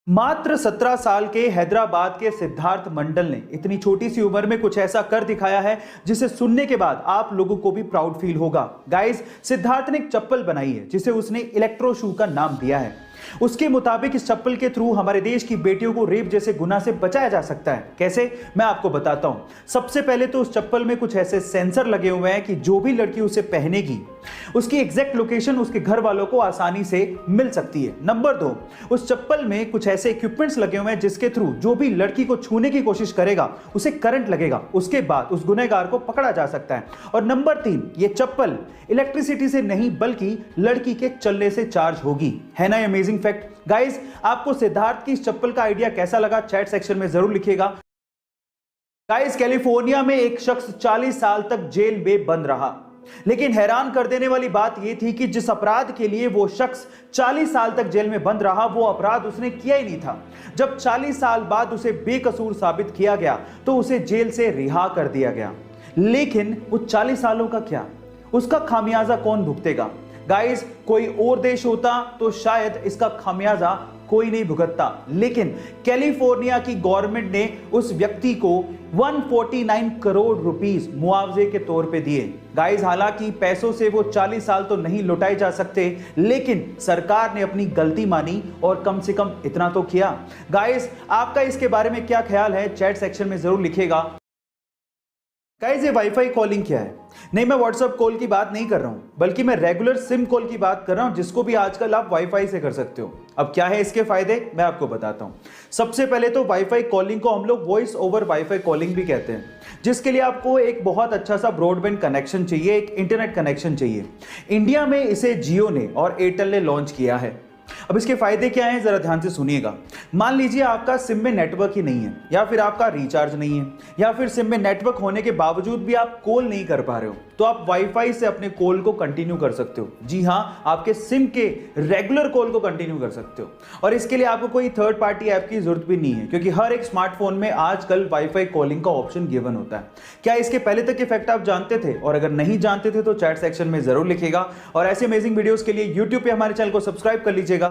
मात्र 17 साल के हैदराबाद के सिद्धार्थ मंडल ने इतनी छोटी सी उम्र में कुछ ऐसा कर दिखाया है जिसे सुनने के बाद आप लोगों को भी प्राउड फील होगा। गाइस, सिद्धार्थ ने एक चप्पल बनाई है जिसे उसने इलेक्ट्रो शू का नाम दिया है। उसके मुताबिक इस चप्पल के थ्रू हमारे देश की बेटियों को रेप जैसे गुनाह से बचाया जा सकता है। कैसे, मैं आपको बताता हूं। सबसे पहले तो उस चप्पल में कुछ ऐसे सेंसर लगे हुए हैं कि जो भी लड़की उसे पहनेगी उसकी एग्जैक्ट लोकेशन उसके घर वालों को आसानी से मिल सकती है। नंबर 2, उस चप्पल में कुछ ऐसे इक्विपमेंट्स लगे हुए हैं जिसके थ्रू जो भी लड़की को छूने की कोशिश करेगा उसे करंट लगेगा, उसके बाद उस गुनहगार को पकड़ा जा सकता है। और नंबर 3, ये चप्पल इलेक्ट्रिसिटी से नहीं बल्कि लड़की के चलने से चार्ज होगी। है ना अमेजिंग फैक्ट। गाइस, आपको सिद्धार्थ की इस चप्पल का आइडिया कैसा लगा चैट सेक्शन में जरूर लिखिएगा। गाइस, कैलिफोर्निया में एक शख्स 40 साल तक जेल में बंद रहा, लेकिन हैरान कर देने वाली बात यह थी कि जिस अपराध के लिए वो शख्स 40 साल तक जेल में बंद रहा वो अपराध उसने किया ही नहीं था। जब 40 साल बाद उसे बेकसूर साबित किया गया तो उसे जेल से रिहा कर दिया गया। लेकिन वो 40 सालों का क्या, उसका खामियाजा कौन भुगतेगा? गाइस, कोई और देश होता तो शायद इसका खामियाजा कोई नहीं भुगतता, लेकिन कैलिफोर्निया की गवर्नमेंट ने उस व्यक्ति को 149 करोड़ रुपीस मुआवजे के तौर पे दिए। गाइस, हालांकि पैसों से वो 40 साल तो नहीं लौटाए जा सकते, लेकिन सरकार ने अपनी गलती मानी और कम से कम इतना तो किया। गाइस, आपका इसके बारे में क्या ख्याल है चैट सेक्शन में जरूर लिखिएगा। गाइस, ये वाईफाई कॉलिंग क्या है? नहीं, मैं व्हाट्सएप कॉल की बात नहीं कर रहा हूं, बल्कि मैं रेगुलर सिम कॉल की बात कर रहा हूं जिसको भी आजकल आप वाईफाई से कर सकते हो। अब क्या है इसके फायदे, मैं आपको बताता हूं। सबसे पहले तो वाईफाई कॉलिंग को हम लोग वॉइस ओवर वाईफाई कॉलिंग भी कहते हैं, जिसके लिए आपको एक बहुत अच्छा सा ब्रॉडबैंड कनेक्शन चाहिए, एक इंटरनेट कनेक्शन चाहिए। इंडिया में इसे जियो ने और एयरटेल ने लॉन्च किया है। अब इसके फायदे क्या हैं, जरा ध्यान से सुनिएगा। मान लीजिए आपका सिम में नेटवर्क ही नहीं है, या फिर आपका रिचार्ज नहीं है, या फिर सिम में नेटवर्क होने के बावजूद भी आप कॉल नहीं कर पा रहे हो, तो आप वाईफाई से अपने कॉल को कंटिन्यू कर सकते हो। जी हां, आपके सिम के रेगुलर कॉल को कंटिन्यू कर सकते हो। और इसके लिए आपको कोई थर्ड पार्टी ऐप की जरूरत भी नहीं है, क्योंकि हर एक स्मार्टफोन में आजकल वाईफाई कॉलिंग का ऑप्शन गिवन होता है। क्या इसके पहले तक इफेक्ट आप जानते थे? और अगर नहीं जानते थे तो चैट सेक्शन में जरूर लिखिएगा। और ऐसे अमेजिंग वीडियोस के लिए यूट्यूब पे हमारे चैनल को सब्सक्राइब कर लीजिएगा।